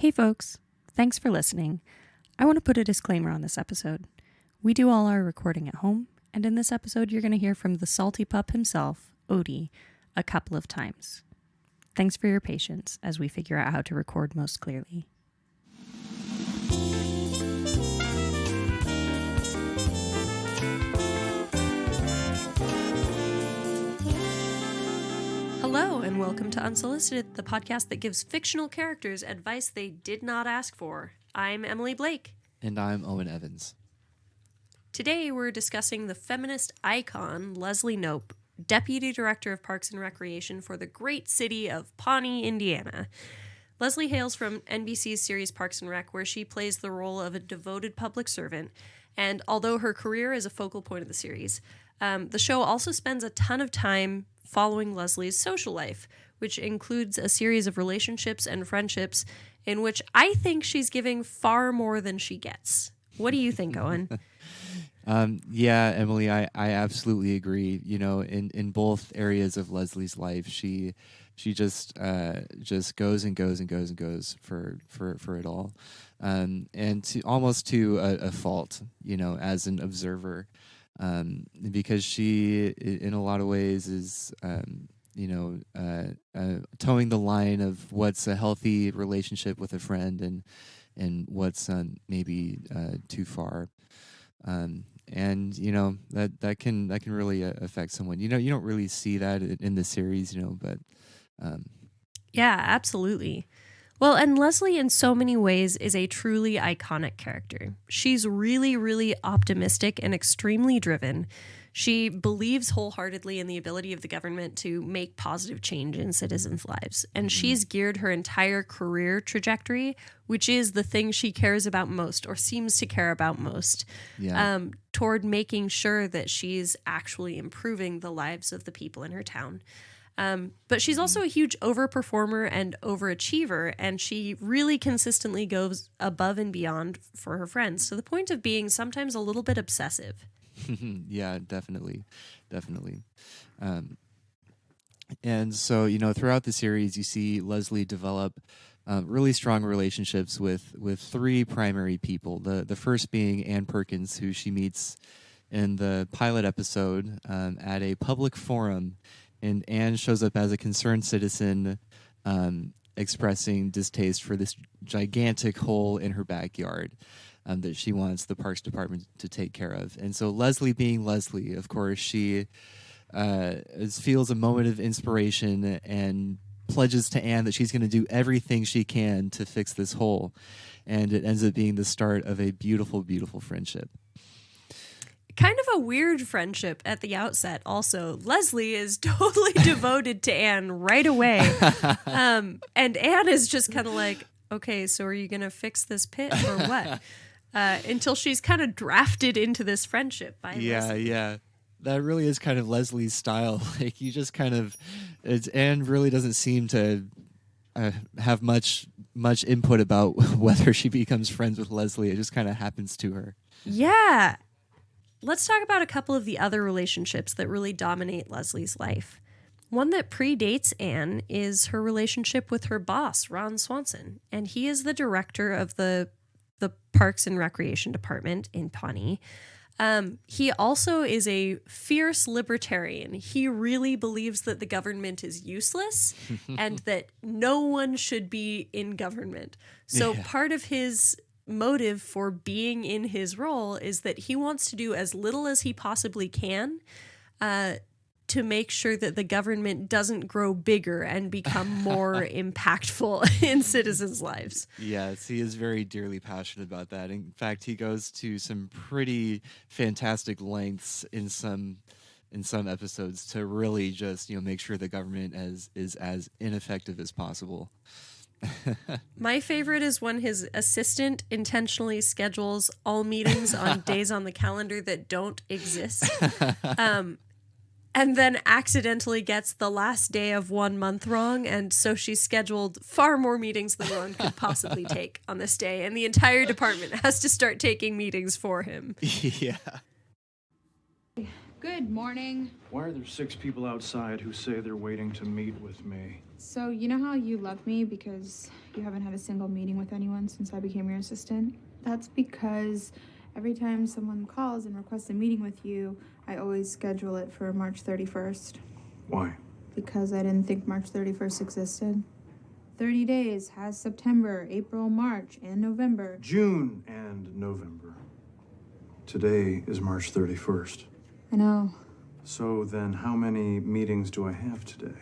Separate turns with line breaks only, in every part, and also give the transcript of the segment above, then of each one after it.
Hey folks, thanks for listening. I want to put a disclaimer on this episode. We do all our recording at home, and in this episode you're going to hear from the salty pup himself, Odie, a couple of times. Thanks for your patience as we figure out how to record most clearly. Hello, and welcome to Unsolicited, the podcast that gives fictional characters advice they did not ask for. I'm Emily Blake.
And I'm Owen Evans.
Today we're discussing the feminist icon, Leslie Knope, Deputy Director of Parks and Recreation for the great city of Pawnee, Indiana. Leslie hails from NBC's series Parks and Rec, where she plays the role of a devoted public servant, and although her career is a focal point of the series, the show also spends a ton of time following Leslie's social life, which includes a series of relationships and friendships in which I think she's giving far more than she gets. What do you think, Owen?
Yeah, Emily, I absolutely agree. You know, in both areas of Leslie's life, she just goes and goes and goes and goes for it all, and to almost to a fault, you know, as an observer, because she, in a lot of ways, is towing the line of what's a healthy relationship with a friend and what's maybe too far. And you know that can really affect someone. You know, you don't really see that in the series, you know, but
yeah, absolutely. Well, and Leslie in so many ways is a truly iconic character. She's really, really optimistic and extremely driven. She believes wholeheartedly in the ability of the government to make positive change in citizens' lives. And she's geared her entire career trajectory, which is the thing she cares about most or seems to care about most, toward making sure that she's actually improving the lives of the people in her town. But she's also a huge overperformer and overachiever, and she really consistently goes above and beyond for her friends, to the point of being sometimes a little bit obsessive.
Yeah, definitely. And so, you know, throughout the series, you see Leslie develop really strong relationships with three primary people. The first being Ann Perkins, who she meets in the pilot episode at a public forum, and Ann shows up as a concerned citizen, expressing distaste for this gigantic hole in her backyard that she wants the Parks Department to take care of. And so Leslie, being Leslie, of course, she feels a moment of inspiration and pledges to Anne that she's going to do everything she can to fix this hole. And it ends up being the start of a beautiful, beautiful friendship.
Kind of a weird friendship at the outset also. Leslie is totally devoted to Anne right away. And Anne is just kind of like, okay, so are you going to fix this pit or what? Until she's kind of drafted into this friendship by Leslie.
Yeah. That really is kind of Leslie's style. Like, you just kind of, Anne really doesn't seem to have much input about whether she becomes friends with Leslie. It just kind of happens to her.
Yeah. Let's talk about a couple of the other relationships that really dominate Leslie's life. One that predates Anne is her relationship with her boss, Ron Swanson, and he is the director of the Parks and Recreation Department in Pawnee. He also is a fierce libertarian. He really believes that the government is useless and that no one should be in government. So part of his motive for being in his role is that he wants to do as little as he possibly can to make sure that the government doesn't grow bigger and become more impactful in citizens' lives.
Yes, he is very dearly passionate about that. In fact, he goes to some pretty fantastic lengths in some episodes to really just, you know, make sure the government is as ineffective as possible.
My favorite is when his assistant intentionally schedules all meetings on days on the calendar that don't exist. And then accidentally gets the last day of 1 month wrong, and so she scheduled far more meetings than Ron could possibly take on this day, and the entire department has to start taking meetings for him.
Yeah.
Good morning.
Why are there 6 people outside who say they're waiting to meet with me?
So, you know how you love me because you haven't had a single meeting with anyone since I became your assistant? That's because every time someone calls and requests a meeting with you, I always schedule it for March 31st.
Why?
Because I didn't think March 31st existed. 30 days has September, April, March, and November.
June and November. Today is March 31st.
I know.
So then how many meetings do I have today?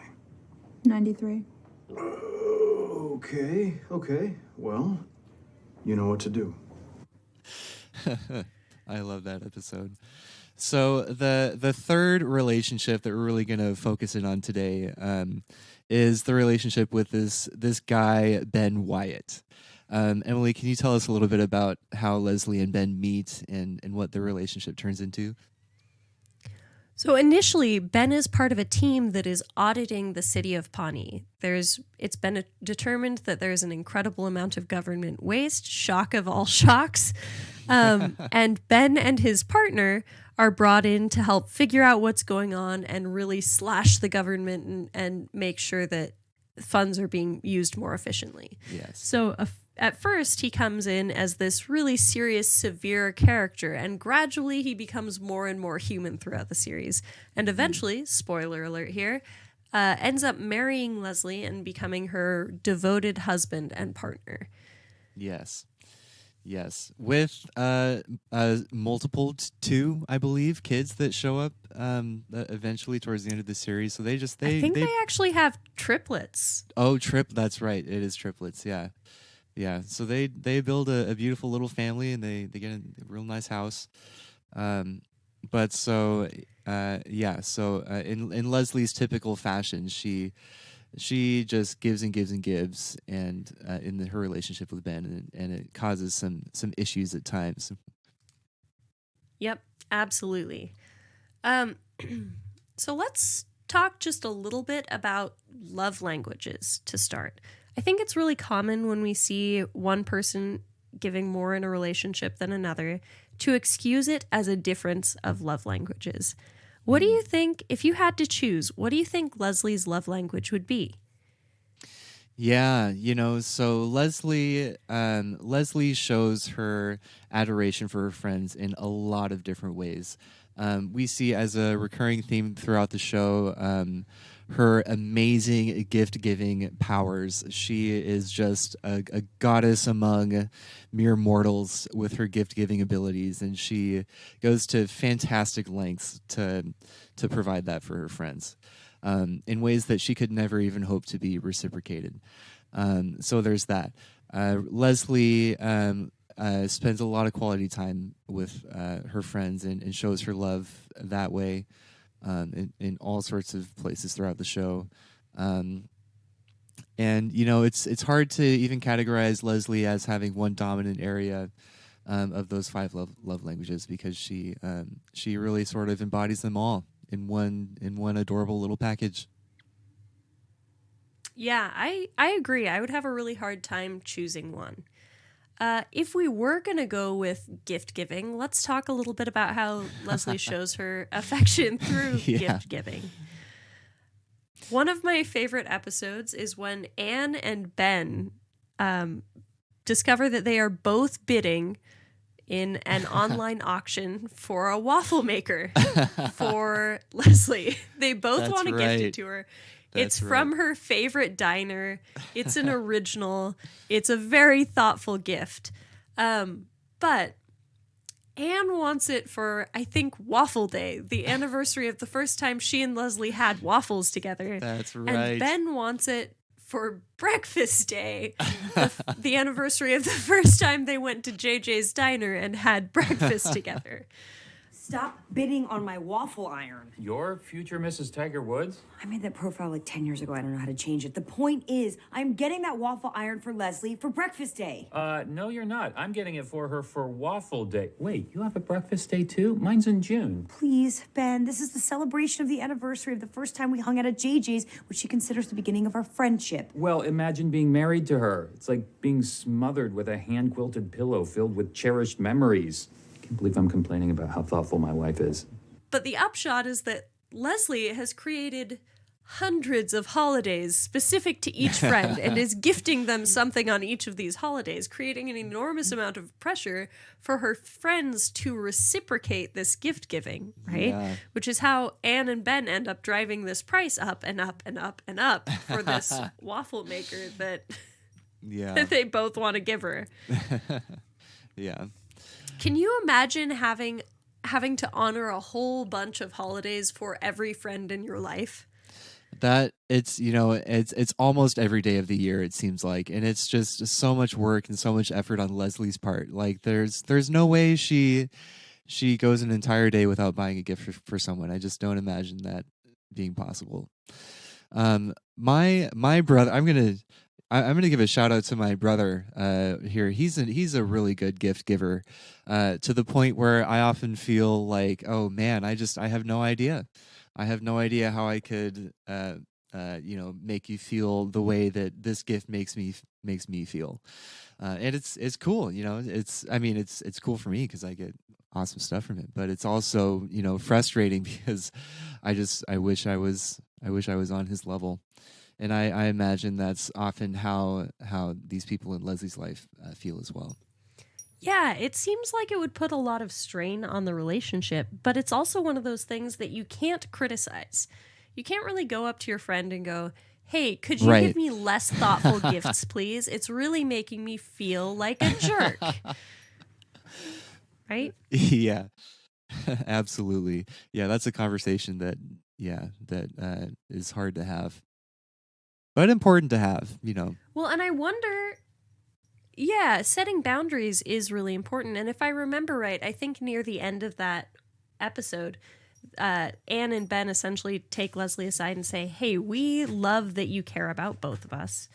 93.
Okay. Well, you know what to do.
I love that episode. So the third relationship that we're really going to focus in on today is the relationship with this guy, Ben Wyatt. Emily, can you tell us a little bit about how Leslie and Ben meet and what their relationship turns into?
So initially, Ben is part of a team that is auditing the city of Pawnee. It's been determined that there's an incredible amount of government waste, shock of all shocks. And Ben and his partner are brought in to help figure out what's going on and really slash the government and make sure that funds are being used more efficiently.
Yes.
So at first, he comes in as this really serious, severe character, and gradually he becomes more and more human throughout the series. And eventually, spoiler alert here, ends up marrying Leslie and becoming her devoted husband and partner.
Yes. With multiple two, I believe, kids that show up eventually towards the end of the series. So I think
they actually have triplets.
Oh, that's right. It is triplets. Yeah. So they build a beautiful little family and they get a real nice house. In Leslie's typical fashion, she just gives and gives and gives, and in her relationship with Ben, and it causes some issues at times.
Yep, absolutely. So let's talk just a little bit about love languages to start. I think it's really common when we see one person giving more in a relationship than another to excuse it as a difference of love languages. What do you think, if you had to choose, what do you think Leslie's love language would be?
Yeah, so Leslie shows her adoration for her friends in a lot of different ways. We see as a recurring theme throughout the show her amazing gift-giving powers. She is just a goddess among mere mortals with her gift-giving abilities, and she goes to fantastic lengths to provide that for her friends in ways that she could never even hope to be reciprocated. So there's that. Leslie spends a lot of quality time with her friends and shows her love that way in all sorts of places throughout the show. And it's hard to even categorize Leslie as having one dominant area of those 5 love languages, because she really sort of embodies them all in one adorable little package.
Yeah, I agree. I would have a really hard time choosing one. If we were going to go with gift giving, let's talk a little bit about how Leslie shows her affection through gift giving. One of my favorite episodes is when Anne and Ben discover that they are both bidding in an online auction for a waffle maker for Leslie. They both want to gift it to her. It's from her favorite diner. It's an original. It's a very thoughtful gift. But Anne wants it for, I think, Waffle Day, the anniversary of the first time she and Leslie had waffles together.
That's right.
And Ben wants it for Breakfast Day, the anniversary of the first time they went to JJ's Diner and had breakfast together.
Stop bidding on my waffle iron.
Your future Mrs. Tiger Woods?
I made that profile like 10 years ago. I don't know how to change it. The point is, I'm getting that waffle iron for Leslie for Breakfast Day.
No, you're not. I'm getting it for her for Waffle Day. Wait, you have a Breakfast Day too? Mine's in June.
Please, Ben, this is the celebration of the anniversary of the first time we hung out at JJ's, which she considers the beginning of our friendship.
Well, imagine being married to her. It's like being smothered with a hand-quilted pillow filled with cherished memories. I can't believe I'm complaining about how thoughtful my wife is.
But the upshot is that Leslie has created hundreds of holidays specific to each friend and is gifting them something on each of these holidays, creating an enormous amount of pressure for her friends to reciprocate this gift giving, right?
Yeah.
Which is how Anne and Ben end up driving this price up and up and up and up for this waffle maker that, that they both want to give her.
Yeah.
Can you imagine having to honor a whole bunch of holidays for every friend in your life?
That it's it's almost every day of the year, it seems like, and it's just so much work and so much effort on Leslie's part. Like there's no way she goes an entire day without buying a gift for someone. I just don't imagine that being possible. My brother, I'm gonna give a shout out to my brother here. He's a really good gift giver, to the point where I often feel like, oh man, I have no idea. I have no idea how I could, make you feel the way that this gift makes me feel, and it's cool. It's cool for me because I get awesome stuff from it. But it's also frustrating because I wish I was on his level, and I imagine that's often how these people in Leslie's life feel as well.
Yeah, it seems like it would put a lot of strain on the relationship, but it's also one of those things that you can't criticize. You can't really go up to your friend and go, hey, could you give me less thoughtful gifts, please? It's really making me feel like a jerk. Right?
Yeah, absolutely. Yeah, that's a conversation that is hard to have, but important to have,
Well, and I wonder, yeah, setting boundaries is really important. And if I remember right, I think near the end of that episode, Anne and Ben essentially take Leslie aside and say, hey, we love that you care about both of us.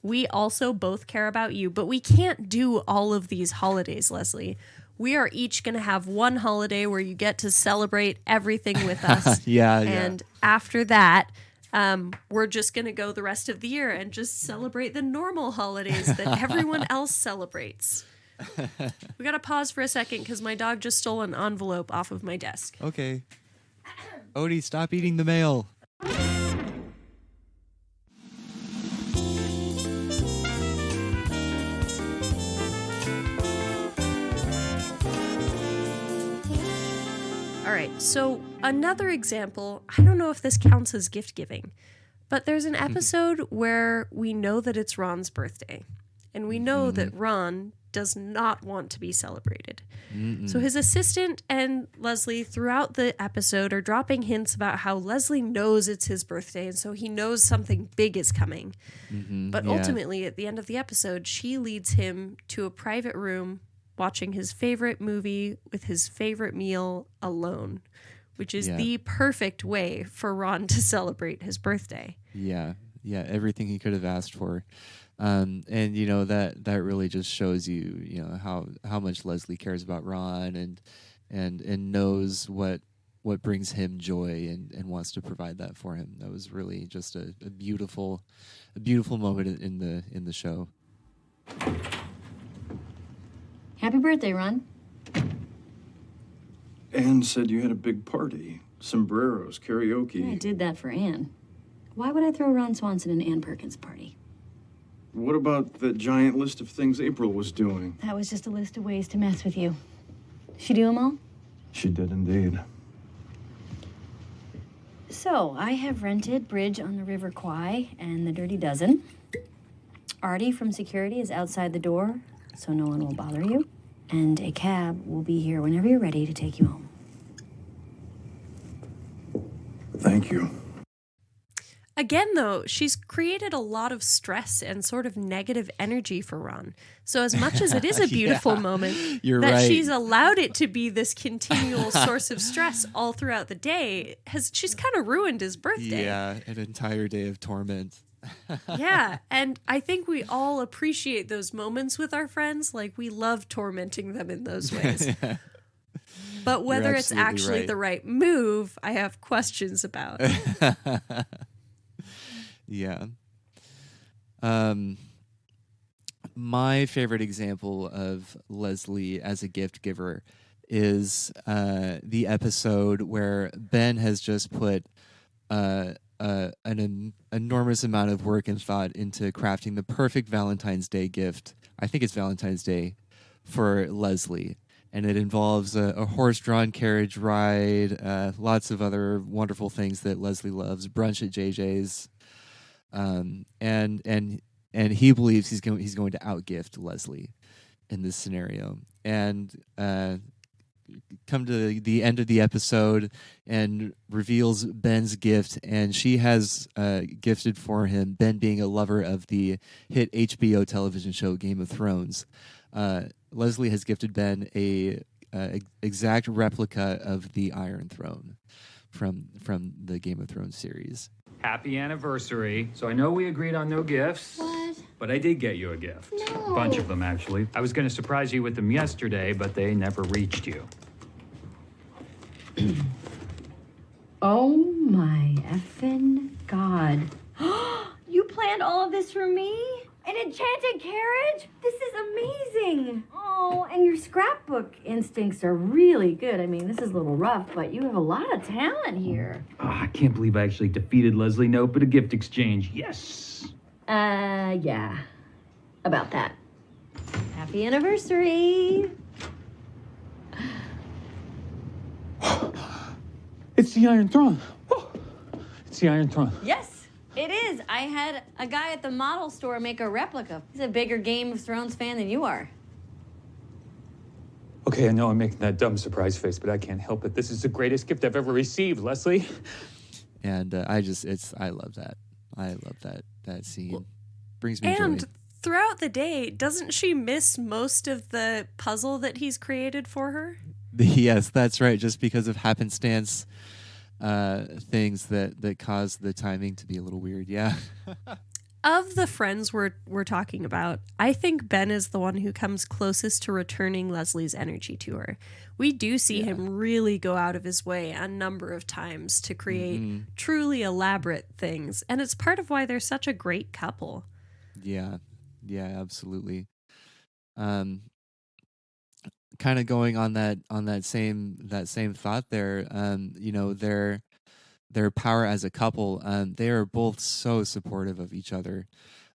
We also both care about you, but we can't do all of these holidays, Leslie. We are each going to have one holiday where you get to celebrate everything with us. And after that, we're just going to go the rest of the year and just celebrate the normal holidays that everyone else celebrates. We got to pause for a second because my dog just stole an envelope off of my desk.
Okay. Odie, stop eating the mail.
All right, so another example, I don't know if this counts as gift giving, but there's an episode where we know that it's Ron's birthday, and we know that Ron does not want to be celebrated. So his assistant and Leslie throughout the episode are dropping hints about how Leslie knows it's his birthday, and so he knows something big is coming. But ultimately, at the end of the episode, she leads him to a private room watching his favorite movie with his favorite meal alone, which is the perfect way for Ron to celebrate his birthday. Yeah,
everything he could have asked for. And that really just shows you how much Leslie cares about Ron and knows what brings him joy and wants to provide that for him. That was really just a beautiful moment in the show.
Happy birthday, Ron.
Anne said you had a big party. Sombreros, karaoke.
I did that for Anne. Why would I throw Ron Swanson an Ann Perkins party?
What about the giant list of things April was doing?
That was just a list of ways to mess with you. Did she do them all?
She did indeed.
So, I have rented Bridge on the River Kwai and the Dirty Dozen. Artie from security is outside the door, so no one will bother you. And a cab will be here whenever you're ready to take you home.
Thank you.
Again, though, she's created a lot of stress and sort of negative energy for Ron. So as much as it is a beautiful moment, she's allowed it to be this continual source of stress all throughout the day, she's kind of ruined his birthday.
Yeah, an entire day of torment.
Yeah, and I think we all appreciate those moments with our friends. Like, we love tormenting them in those ways. But whether it's actually the right move, I have questions about.
Yeah. My favorite example of Leslie as a gift giver is the episode where Ben has just put an enormous amount of work and thought into crafting the perfect Valentine's Day gift. I think it's Valentine's Day for Leslie. And it involves a horse-drawn carriage ride, lots of other wonderful things that Leslie loves, brunch at JJ's, and he believes he's going to outgift Leslie in this scenario. And come to the end of the episode and reveals Ben's gift, and she has gifted for him, Ben being a lover of the hit HBO television show Game of Thrones. Leslie has gifted Ben a exact replica of the Iron Throne from the Game of Thrones series.
Happy anniversary. So I know we agreed on no gifts.
What?
But I did get you a gift.
No.
A bunch of them, actually. I was going to surprise you with them yesterday, but they never reached you.
Oh my effing God. You planned all of this for me? An enchanted carriage? This is amazing. Oh, and your scrapbook instincts are really good. I mean, this is a little rough, but you have a lot of talent here.
Oh, I can't believe I actually defeated Leslie Knope at a gift exchange. Yes.
Yeah. About that. Happy anniversary.
It's the Iron Throne. It's the Iron Throne.
Yes, it is. I had a guy at the model store make a replica. He's a bigger Game of Thrones fan than you are.
Okay, I know I'm making that dumb surprise face, but I can't help it. This is the greatest gift I've ever received, Leslie.
And I love that. I love that scene. Brings me
And
joy.
throughout the day, doesn't she miss most of the puzzle that he's created for her?
Yes, that's right. Just because of happenstance things that cause the timing to be a little weird. Yeah.
Of the friends we're talking about, I think Ben is the one who comes closest to returning Leslie's energy to her. We do see him really go out of his way a number of times to create truly elaborate things, and it's part of why they're such a great couple.
Yeah, absolutely. Kind of going on that same thought there. Their power as a couple. They are both so supportive of each other,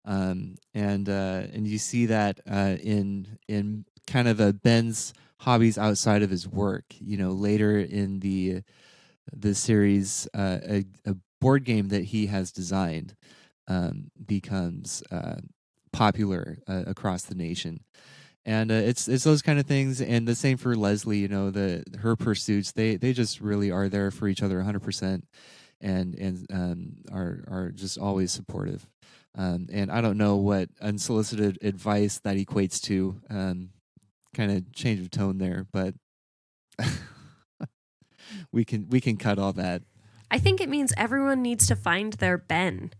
and you see that in kind of Ben's hobbies outside of his work. Later in the series, a board game that he has designed becomes popular across the nation. And it's those kind of things, and the same for Leslie. Her pursuits, they just really are there for each other 100%, and are just always supportive. And I don't know what unsolicited advice that equates to. Kind of change of tone there, but we can cut all that.
I think it means everyone needs to find their Ben.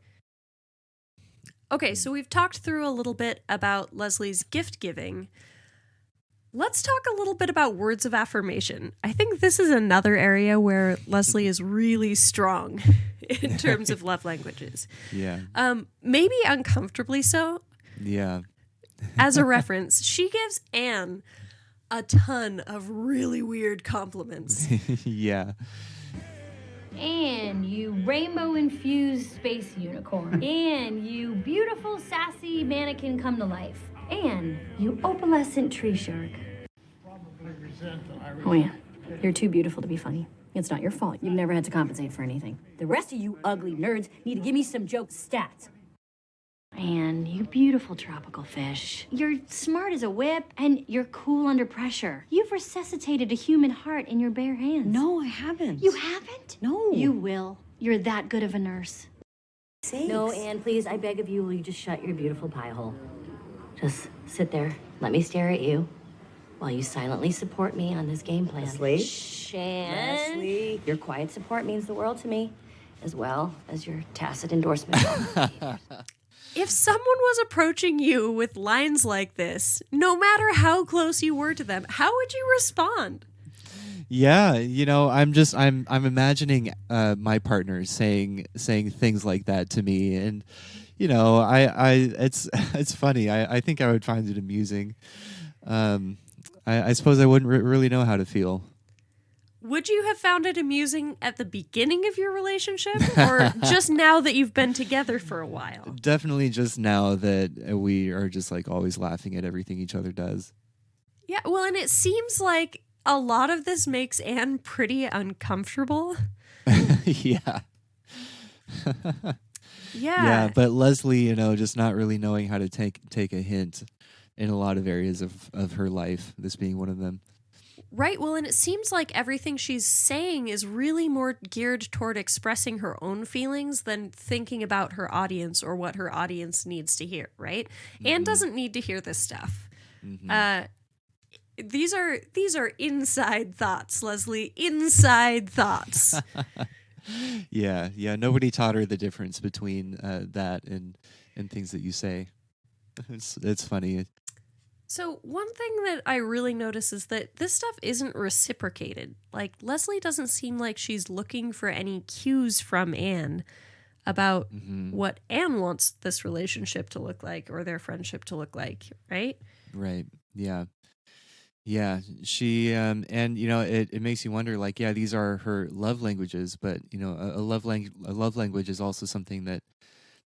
Okay, so we've talked through a little bit about Leslie's gift giving. Let's talk a little bit about words of affirmation. I think this is another area where Leslie is really strong in terms of love languages.
Yeah.
Maybe uncomfortably so.
Yeah.
As a reference, she gives Anne a ton of really weird compliments.
Yeah.
And you rainbow-infused space unicorn. And you beautiful, sassy mannequin come to life. And you opalescent tree shark. Oh, yeah. You're too beautiful to be funny. It's not your fault. You've never had to compensate for anything. The rest of you ugly nerds need to give me some joke stats. And you beautiful tropical fish. You're smart as a whip, and you're cool under pressure. You've resuscitated a human heart in your bare hands.
No, I haven't.
You haven't?
No.
You will. You're that good of a nurse.
Sakes.
No, Anne, please, I beg of you, will you just shut your beautiful pie hole? Just sit there. Let me stare at you while you silently support me on this game plan.
Leslie?
Shh, Anne.
Leslie?
Your quiet support means the world to me, as well as your tacit endorsement.
If someone was approaching you with lines like this, no matter how close you were to them, how would you respond?
Yeah, I'm imagining my partner saying things like that to me, and it's funny. I think I would find it amusing. I suppose I wouldn't really know how to feel.
Would you have found it amusing at the beginning of your relationship, or just now that you've been together for a while?
Definitely just now that we are just like always laughing at everything each other does.
Yeah, well, and it seems like a lot of this makes Anne pretty uncomfortable.
Yeah.
Yeah.
But Leslie, just not really knowing how to take a hint in a lot of areas of her life, this being one of them.
Right. Well, and it seems like everything she's saying is really more geared toward expressing her own feelings than thinking about her audience or what her audience needs to hear, right? Anne doesn't need to hear this stuff. These are inside thoughts, Leslie. Inside thoughts.
Yeah. Nobody taught her the difference between that and things that you say. It's funny.
So one thing that I really notice is that this stuff isn't reciprocated. Like, Leslie doesn't seem like she's looking for any cues from Anne about what Anne wants this relationship to look like or their friendship to look like, right?
Right. Yeah. She and it makes you wonder, like, these are her love languages, but a love language is also something that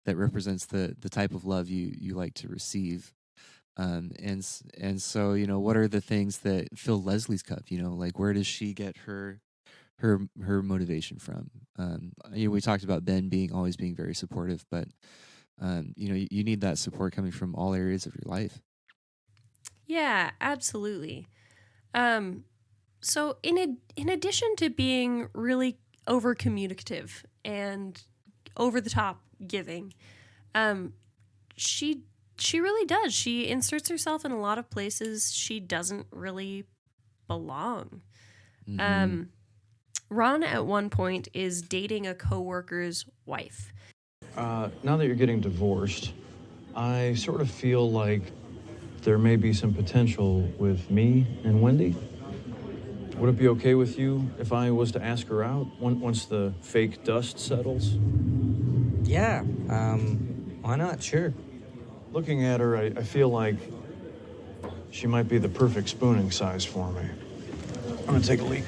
represents the type of love you like to receive. And so what are the things that fill Leslie's cup? Like, where does she get her motivation from? We talked about Ben always being very supportive, but you need that support coming from all areas of your life.
Yeah, absolutely. So in addition to being really over communicative and over the top giving, she really does. She inserts herself in a lot of places she doesn't really belong. Ron at one point is dating a coworker's wife.
Now that you're getting divorced, I sort of feel like there may be some potential with me and Wendy. Would it be okay with you if I was to ask her out once the fake dust settles?
Yeah, why not? Sure.
Looking at her, I feel like she might be the perfect spooning size for me. I'm gonna take a leak.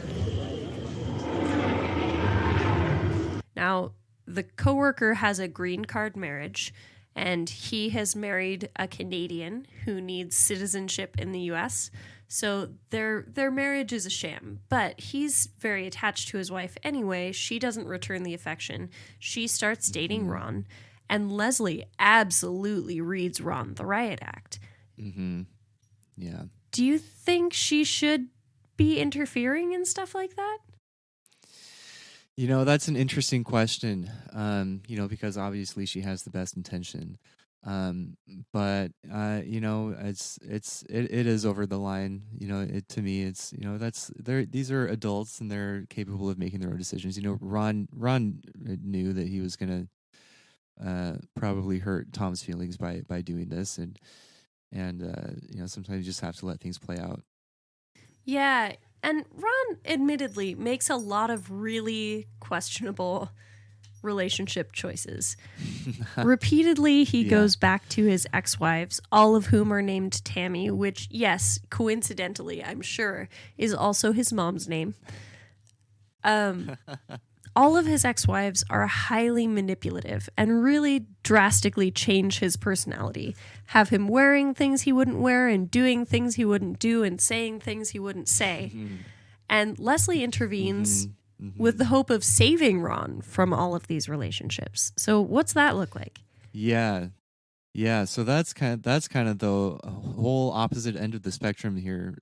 Now, the coworker has a green card marriage, and he has married a Canadian who needs citizenship in the U.S., so their marriage is a sham. But he's very attached to his wife anyway. She doesn't return the affection. She starts dating Ron, and Leslie absolutely reads Ron the riot act.
Yeah.
Do you think she should be interfering in stuff like that?
That's an interesting question, because obviously she has the best intention. But it is over the line. To me, it's, these are adults and they're capable of making their own decisions. Ron knew that he was going to probably hurt Tom's feelings by doing this. And sometimes you just have to let things play out.
Yeah. And Ron admittedly makes a lot of really questionable relationship choices. Repeatedly, he goes back to his ex-wives, all of whom are named Tammy, which, yes, coincidentally, I'm sure, is also his mom's name. All of his ex-wives are highly manipulative and really drastically change his personality. Have him wearing things he wouldn't wear and doing things he wouldn't do and saying things he wouldn't say. And Leslie intervenes with the hope of saving Ron from all of these relationships. So what's that look like?
Yeah. So that's kind of the whole opposite end of the spectrum here.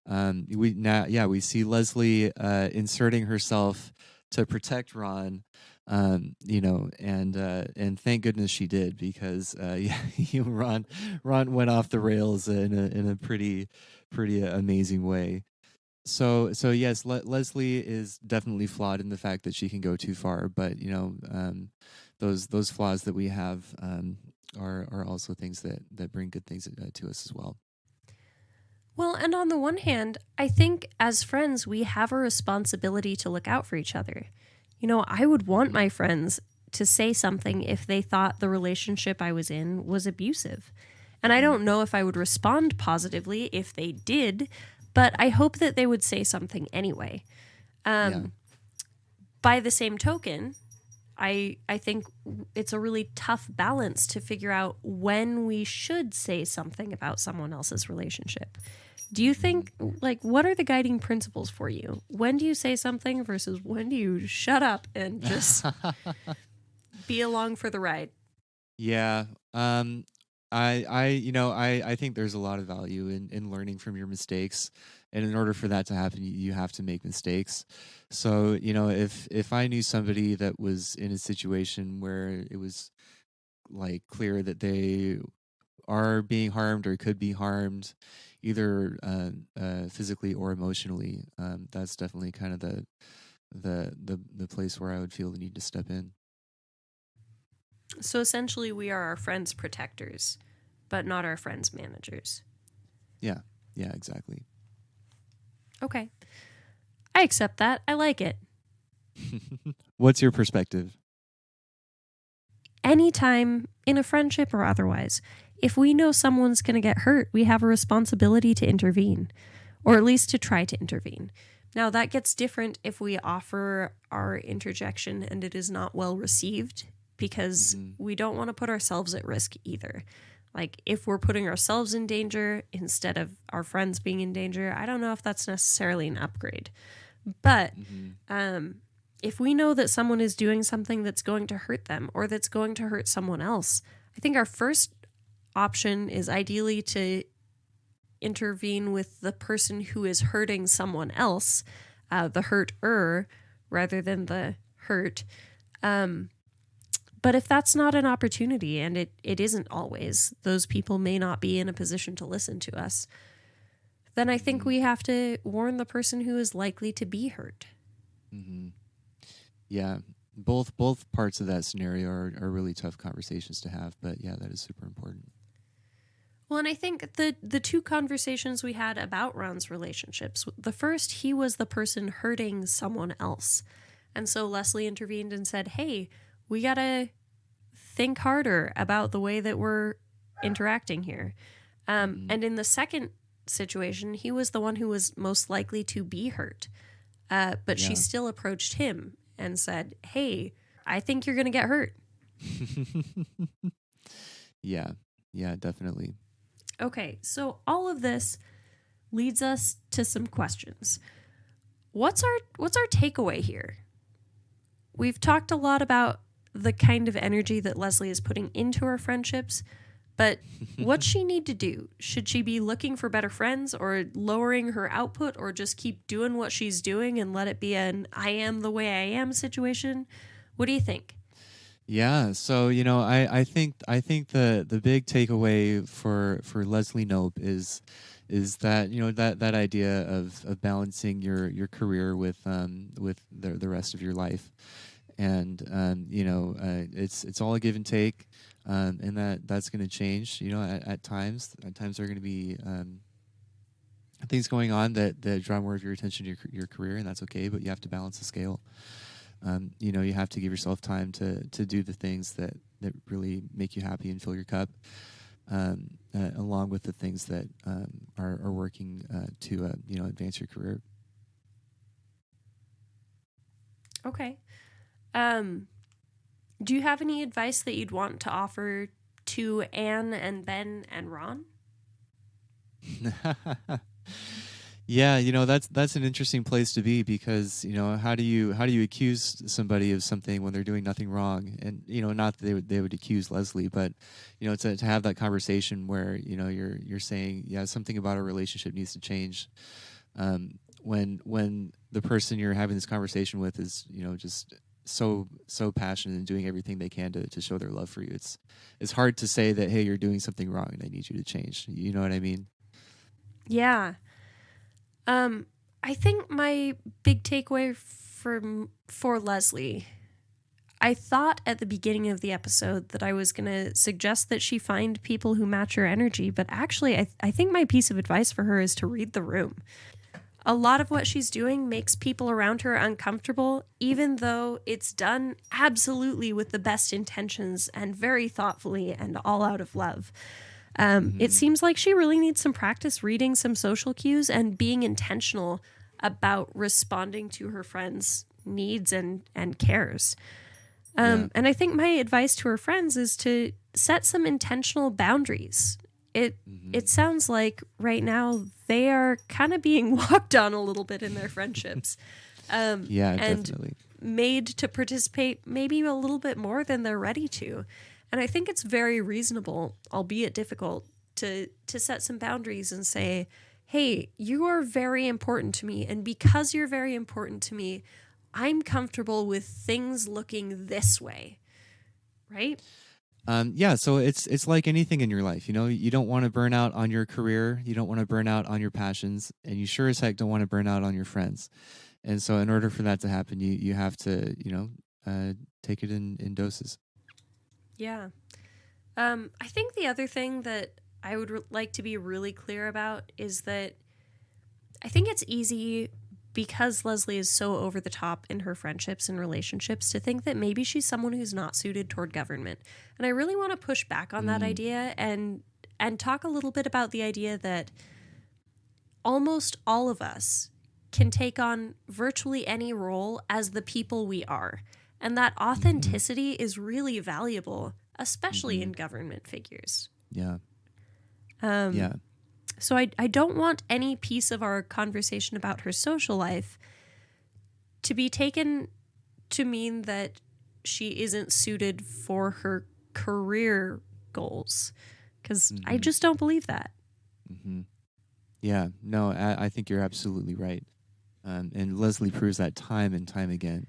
We see Leslie inserting herself to protect Ron, and thank goodness she did, because Ron went off the rails in a pretty amazing way. So yes, Leslie is definitely flawed in the fact that she can go too far, but those flaws that we have are also things that bring good things to us as well.
Well, and on the one hand, I think as friends, we have a responsibility to look out for each other. I would want my friends to say something if they thought the relationship I was in was abusive. And I don't know if I would respond positively if they did, but I hope that they would say something anyway. By the same token, I think it's a really tough balance to figure out when we should say something about someone else's relationship. Do you think, like, what are the guiding principles for you? When do you say something versus when do you shut up and just be along for the ride?
Yeah. I think there's a lot of value in learning from your mistakes. And in order for that to happen, you have to make mistakes. So, if I knew somebody that was in a situation where it was like clear that they are being harmed or could be harmed, either physically or emotionally, that's definitely kind of the place where I would feel the need to step in.
So essentially, we are our friends' protectors, but not our friends' managers.
Yeah, exactly.
Okay. I accept that. I like it.
What's your perspective?
Anytime in a friendship or otherwise, if we know someone's going to get hurt, we have a responsibility to intervene, or at least to try to intervene. Now, that gets different if we offer our interjection and it is not well received, because we don't want to put ourselves at risk either. Like, if we're putting ourselves in danger instead of our friends being in danger, I don't know if that's necessarily an upgrade. But if we know that someone is doing something that's going to hurt them or that's going to hurt someone else, I think our first option is ideally to intervene with the person who is hurting someone else, the hurter, rather than the hurt. But if that's not an opportunity, and it isn't always, those people may not be in a position to listen to us, then I think we have to warn the person who is likely to be hurt.
Mm-hmm. Yeah, both parts of that scenario are really tough conversations to have, but yeah, that is super important.
Well, and I think the two conversations we had about Ron's relationships, the first, he was the person hurting someone else. And so Leslie intervened and said, hey, we got to think harder about the way that we're interacting here. And in the second situation, he was the one who was most likely to be hurt. But she still approached him and said, hey, I think you're going to get hurt.
Yeah, definitely.
Okay, so all of this leads us to some questions. What's our takeaway here? We've talked a lot about the kind of energy that Leslie is putting into her friendships, but what's she need to do? Should she be looking for better friends or lowering her output, or just keep doing what she's doing and let it be an I am the way I am situation? What do you think?
Yeah, so I think the big takeaway for Leslie Knope is that that idea of balancing your career with the rest of your life, and it's all a give and take, and that's going to change. At times there are going to be things going on that draw more of your attention to your career, and that's okay. But you have to balance the scale. You have to give yourself time to do the things that really make you happy and fill your cup, along with the things that are working to advance your career.
Okay. Do you have any advice that you'd want to offer to Anne and Ben and Ron?
Yeah, that's an interesting place to be, because how do you accuse somebody of something when they're doing nothing wrong? And not that they would accuse Leslie, but to have that conversation where you're saying, yeah, something about our relationship needs to change, when the person you're having this conversation with is just so passionate and doing everything they can to show their love for you. It's hard to say that, hey, you're doing something wrong and I need you to change. You know what I mean?
Yeah. I think my big takeaway for Leslie, I thought at the beginning of the episode that I was going to suggest that she find people who match her energy, but actually I think my piece of advice for her is to read the room. A lot of what she's doing makes people around her uncomfortable, even though it's done absolutely with the best intentions and very thoughtfully and all out of love. It seems like she really needs some practice reading some social cues and being intentional about responding to her friends' needs and cares. And I think my advice to her friends is to set some intentional boundaries. It sounds like right now they are kind of being walked on a little bit in their friendships. And
Definitely.
made to participate maybe a little bit more than they're ready to. And I think it's very reasonable, albeit difficult, to set some boundaries and say, hey, you are very important to me. And because you're very important to me, I'm comfortable with things looking this way. Right?
So it's like anything in your life. You don't want to burn out on your career. You don't want to burn out on your passions. And you sure as heck don't want to burn out on your friends. And so in order for that to happen, you have to, take it in doses.
Yeah. I think the other thing that I would like to be really clear about is that I think it's easy, because Leslie is so over the top in her friendships and relationships, to think that maybe she's someone who's not suited toward government. And I really want to push back on that idea and talk a little bit about the idea that almost all of us can take on virtually any role as the people we are. And that authenticity is really valuable, especially in government figures.
Yeah.
So I don't want any piece of our conversation about her social life to be taken to mean that she isn't suited for her career goals, because I just don't believe that.
Yeah, no, I think you're absolutely right. And Leslie proves that time and time again,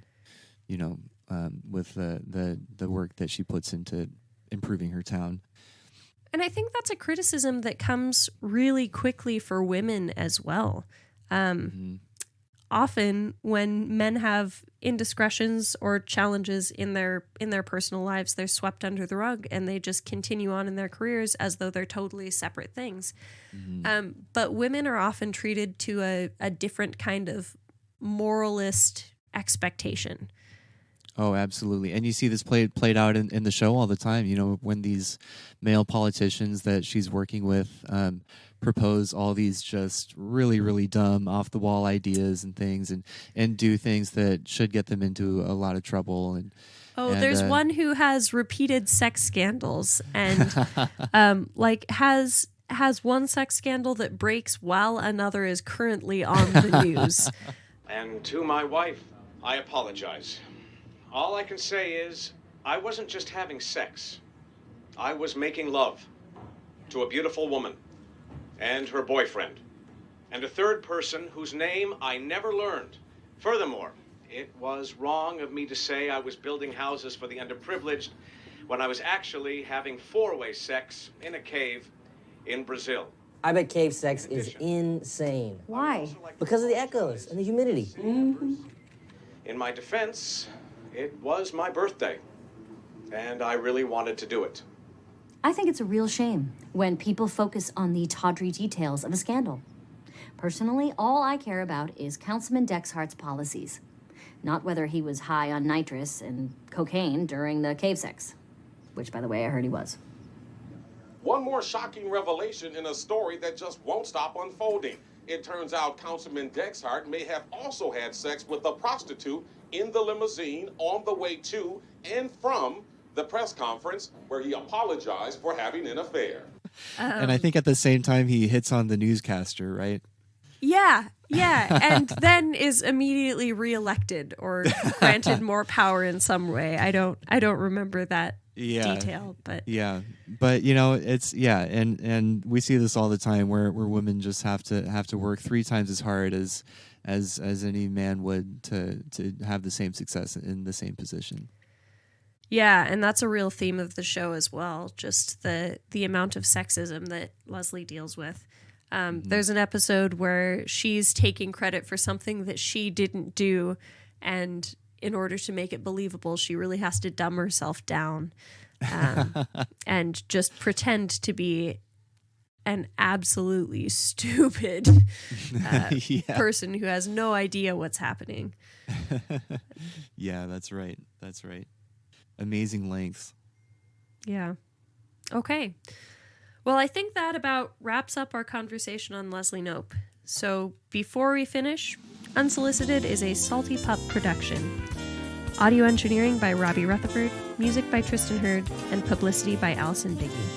with the work that she puts into improving her town.
And I think that's a criticism that comes really quickly for women as well. Often when men have indiscretions or challenges in their personal lives, they're swept under the rug and they just continue on in their careers as though they're totally separate things. But women are often treated to a different kind of moralist expectation.
Oh, absolutely. And you see this played out in the show all the time, when these male politicians that she's working with propose all these just really, really dumb, off-the-wall ideas and things and do things that should get them into a lot of trouble. And
there's one who has repeated sex scandals and has one sex scandal that breaks while another is currently on the news.
And to my wife, I apologize. All I can say is, I wasn't just having sex. I was making love to a beautiful woman and her boyfriend, and a third person whose name I never learned. Furthermore, it was wrong of me to say I was building houses for the underprivileged when I was actually having four-way sex in a cave in Brazil.
I bet cave sex is insane.
Why?
Because of the echoes and the humidity.
In my defense, it was my birthday, and I really wanted to do it.
I think it's a real shame when people focus on the tawdry details of a scandal. Personally, all I care about is Councilman Dexhart's policies, not whether he was high on nitrous and cocaine during the cave sex, which, by the way, I heard he was.
One more shocking revelation in a story that just won't stop unfolding. It turns out Councilman Dexhart may have also had sex with a prostitute in the limousine on the way to and from the press conference where he apologized for having an affair.
And I think at the same time he hits on the newscaster, right?
Yeah, and then is immediately reelected or granted more power in some way. I don't remember that detail, but
it's and we see this all the time where women just have to work 3 times as hard as any man would to have the same success in the same position.
Yeah, and that's a real theme of the show as well, just the amount of sexism that Leslie deals with. There's an episode where she's taking credit for something that she didn't do, and in order to make it believable, she really has to dumb herself down and just pretend to be an absolutely stupid person who has no idea what's happening.
Yeah, that's right. Amazing lengths.
Yeah. Okay. Well, I think that about wraps up our conversation on Leslie Knope. So before we finish, Unsolicited is a Salty Pup production. Audio engineering by Robbie Rutherford, music by Tristan Hurd, and publicity by Allison Biggie.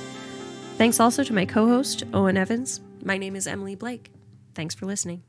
Thanks also to my co-host, Owen Evans. My name is Emily Blake. Thanks for listening.